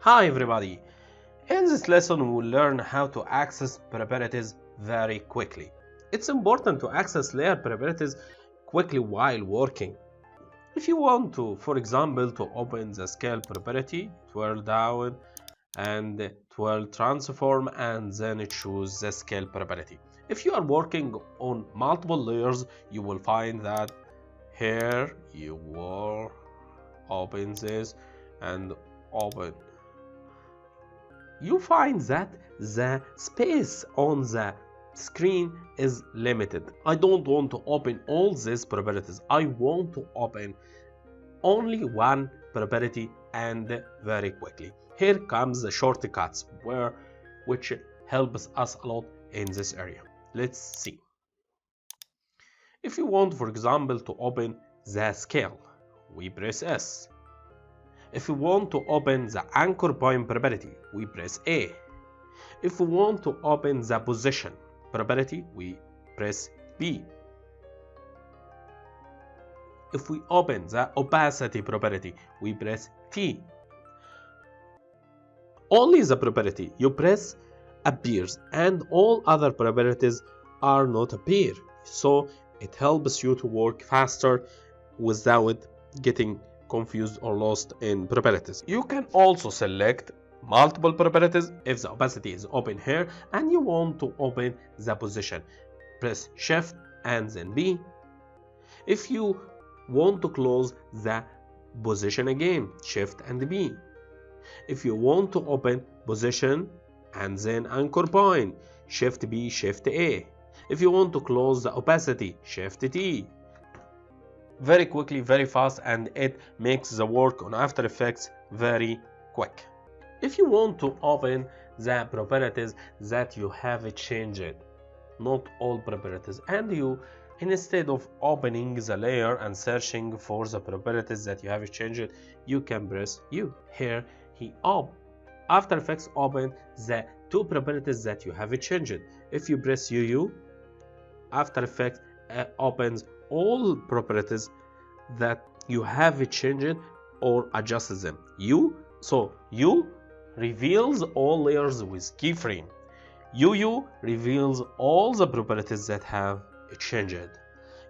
Hi everybody! In this lesson we will learn how to access properties very quickly. It's important to access layer properties quickly while working. If you want to, for example, to open the scale property, twirl down and twirl transform and then choose the scale property. If you are working on multiple layers, you will find that here you will open this and open. You find that the space on the screen is limited. I don't want to open all these properties. I want to open only one property and very quickly. Here comes the shortcuts which helps us a lot in this area. Let's see. If you want, for example, to open the scale, we press S. If we want to open the anchor point property, we press A. If we want to open the position property, we press B. If we open the opacity property, we press T. Only the property you press appears and all other properties are not appear. So it helps you to work faster without getting confused or lost in properties. You can also select multiple properties if the opacity is open here and you want to open the position. Press Shift and then B. If you want to close the position again, Shift and B. If you want to open position and then anchor point, Shift B, Shift A. If you want to close the opacity, Shift T. Very quickly, very fast, and it makes the work on After Effects very quick. If you want to open the properties that you have changed, not all properties, and you instead of opening the layer and searching for the properties that you have changed, you can press U. Here After Effects open the two properties that you have changed. If you press UU, After Effects opens all properties that you have changed or adjusted them. U reveals all layers with keyframe. UU reveals all the properties that have changed.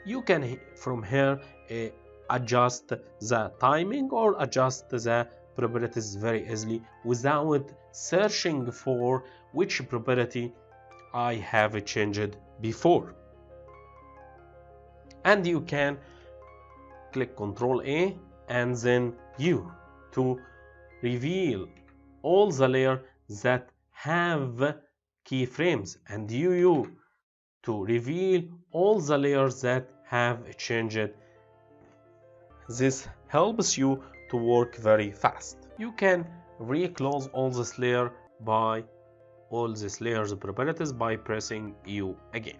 You can from here adjust the timing or adjust the properties very easily without searching for which property I have changed before. And you can click Ctrl A and then U to reveal all the layers that have keyframes, and UU to reveal all the layers that have changed. This helps you to work very fast. You can reclose all this layer by all these layers properties by pressing U again.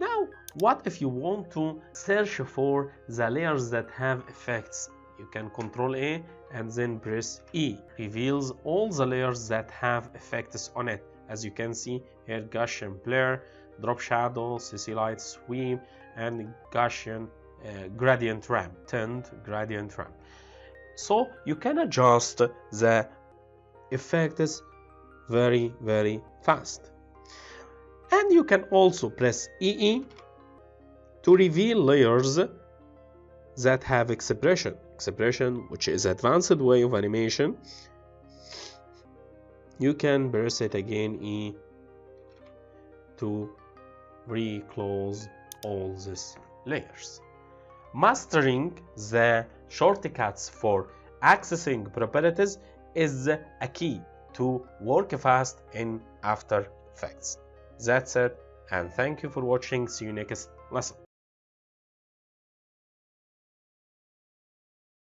Now, what if you want to search for the layers that have effects? You can Ctrl A and then press E. Reveals all the layers that have effects on it. As you can see here, Gaussian blur, drop shadow, CC light sweep, and Gaussian gradient ramp, tint gradient ramp. So you can adjust the effects very fast. And you can also press EE to reveal layers that have expression, which is advanced way of animation. You can press it again, E, to reclose all these layers. Mastering the shortcuts for accessing properties is a key to work fast in After Effects. That's it, and thank you for watching. See you next lesson.